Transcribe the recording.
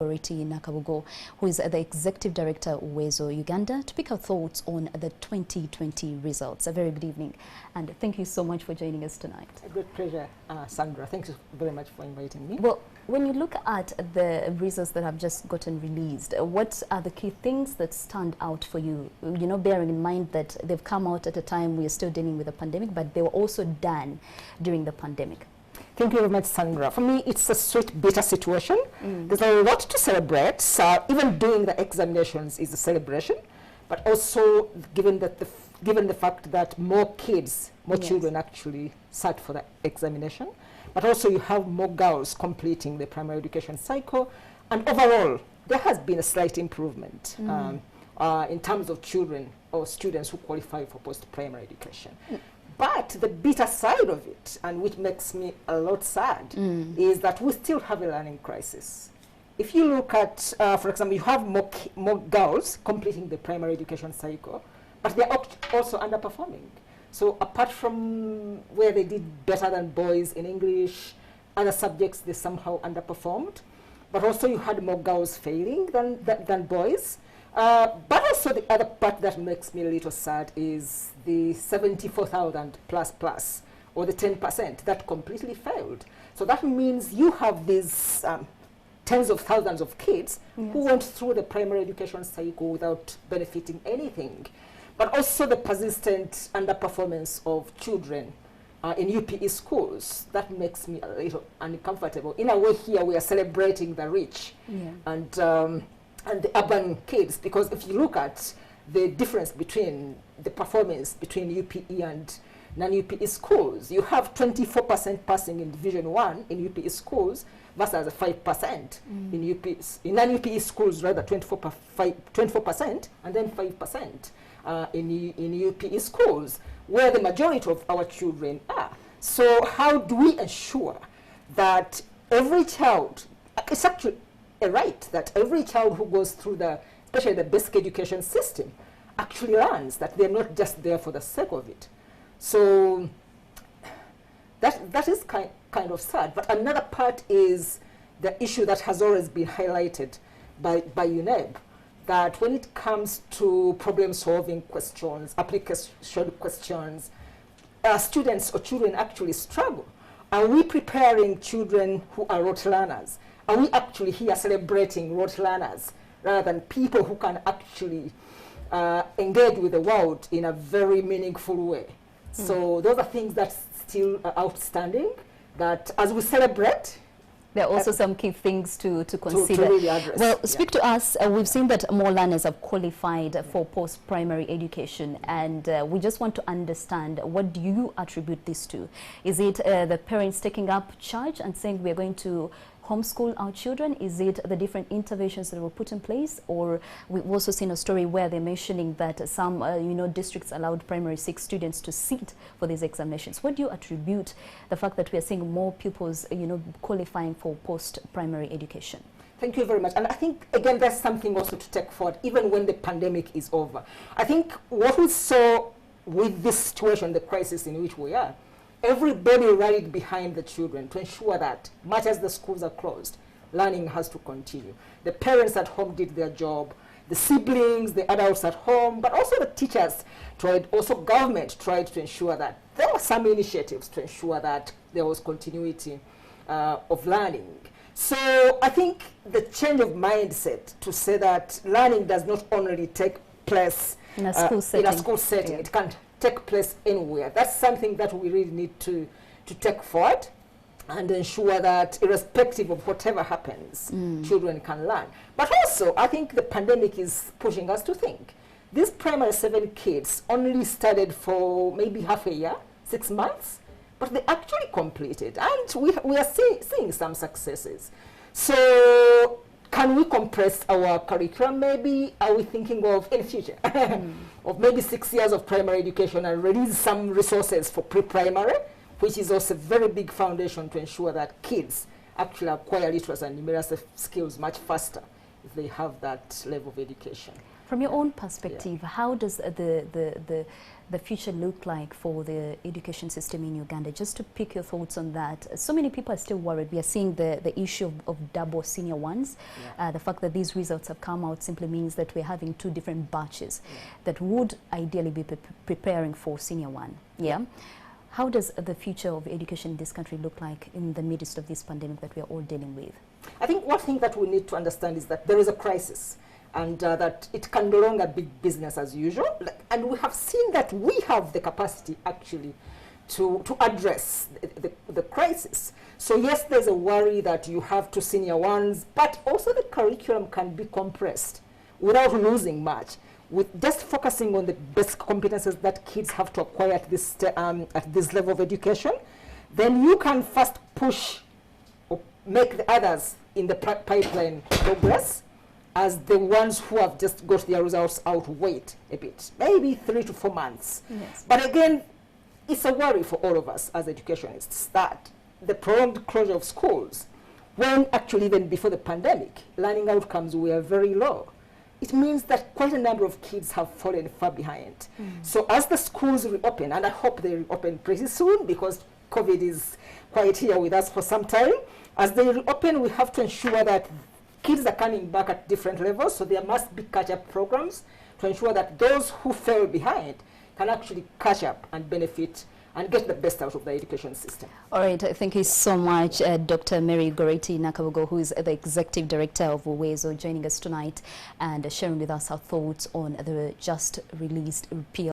Goretti Nakabugo, who is the Executive Director UWEZO Uganda, to pick our thoughts on the 2020 results. A very good evening, and thank you so much for joining us tonight. A great pleasure, Sandra. Thank you very much for inviting me. Well, when you look at the results that have just gotten released, what are the key things that stand out for you? You know, bearing in mind that they've come out at a time we are still dealing with the pandemic, but they were also done during the pandemic. Thank you very much, Sandra. For me, it's a sweet, bitter situation. There's a lot to celebrate. So even doing the examinations is a celebration, but also given the fact that more kids, more children actually sat for the examination, but also you have more girls completing the primary education cycle, and overall there has been a slight improvement in terms of children or students who qualify for post-primary education. But the bitter side of it, and which makes me a lot sad, is that we still have a learning crisis. If you look at, for example, you have more girls completing the primary education cycle, but they're also underperforming. So apart from where they did better than boys in English, other subjects they somehow underperformed. But also you had more girls failing than boys. But also the other part that makes me a little sad is the 74,000 plus, or the 10% that completely failed. So that means you have these tens of thousands of kids who went through the primary education cycle without benefiting anything. But also the persistent underperformance of children in UPE schools. That makes me a little uncomfortable. In a way here we are celebrating the rich and the urban kids, because if you look at the difference between the performance between UPE and non-UPE schools, you have 24% passing in Division 1 in UPE schools versus 5% in non-UPE schools, rather 24%, and then 5% in UPE schools, where the majority of our children are. So how do we ensure that every child, it's actually a right that every child who goes through especially the basic education system, actually learns, that they're not just there for the sake of it. So that is kind of sad. But another part is the issue that has always been highlighted by UNEB, that when it comes to problem-solving questions, application questions, students or children actually struggle. Are we preparing children who are rote learners? Are we actually here celebrating rote learners rather than people who can actually engage with the world in a very meaningful way? So those are things that still are outstanding, that as we celebrate, there are also some key things to consider. To really address. Well, speak to us. We've seen that more learners have qualified for post-primary education, and we just want to understand, what do you attribute this to? Is it the parents taking up charge and saying we're going to homeschool our children? Is it the different interventions that were put in place? Or we've also seen a story where they're mentioning that some districts allowed primary 6 students to sit for these examinations. What do you attribute the fact that we are seeing more pupils qualifying for post-primary education? Thank you very much. And I think, again, that's something also to take forward, even when the pandemic is over. I think what we saw with this situation, the crisis in which we are, everybody rallied behind the children to ensure that, much as the schools are closed, learning has to continue. The parents at home did their job, the siblings, the adults at home, but also the teachers tried, also government tried to ensure that there were some initiatives to ensure that there was continuity of learning. So I think the change of mindset to say that learning does not only take place in a school setting, it can't take place anywhere. That's something that we really need to take forward and ensure that irrespective of whatever happens, children can learn. But also, I think the pandemic is pushing us to think. These primary 7 kids only studied for maybe half a year, 6 months, but they actually completed, and we are seeing some successes. So can we compress our curriculum? Maybe are we thinking of, in the future, of maybe 6 years of primary education and release some resources for pre-primary, which is also a very big foundation to ensure that kids actually acquire literacy and numeracy skills much faster if they have that level of education. From your own perspective, how does the future look like for the education system in Uganda? Just to pick your thoughts on that. So many people are still worried. We are seeing the issue of double senior ones. The fact that these results have come out simply means that we're having two different batches that would ideally be preparing for senior one. Yeah. How does the future of education in this country look like in the midst of this pandemic that we are all dealing with? I think one thing that we need to understand is that there is a crisis, and that it can no longer be business as usual. And we have seen that we have the capacity actually to address the crisis. So yes, there's a worry that you have two senior ones, but also the curriculum can be compressed without losing much, with just focusing on the basic competences that kids have to acquire at this level of education. Then you can first push or make the others in the pipeline progress, as the ones who have just got their results out wait a bit, maybe 3 to 4 months. Yes. But again, it's a worry for all of us as educationists that the prolonged closure of schools, when actually even before the pandemic, learning outcomes were very low. It means that quite a number of kids have fallen far behind. So as the schools reopen, and I hope they reopen pretty soon because COVID is quite here with us for some time, as they reopen, we have to ensure that kids are coming back at different levels, so there must be catch-up programs to ensure that those who fell behind can actually catch up and benefit and get the best out of the education system. All right, thank you so much, Dr. Mary Goretti Nakabugo, who is the Executive Director of UWEZO, joining us tonight and sharing with us her thoughts on the just released PLE.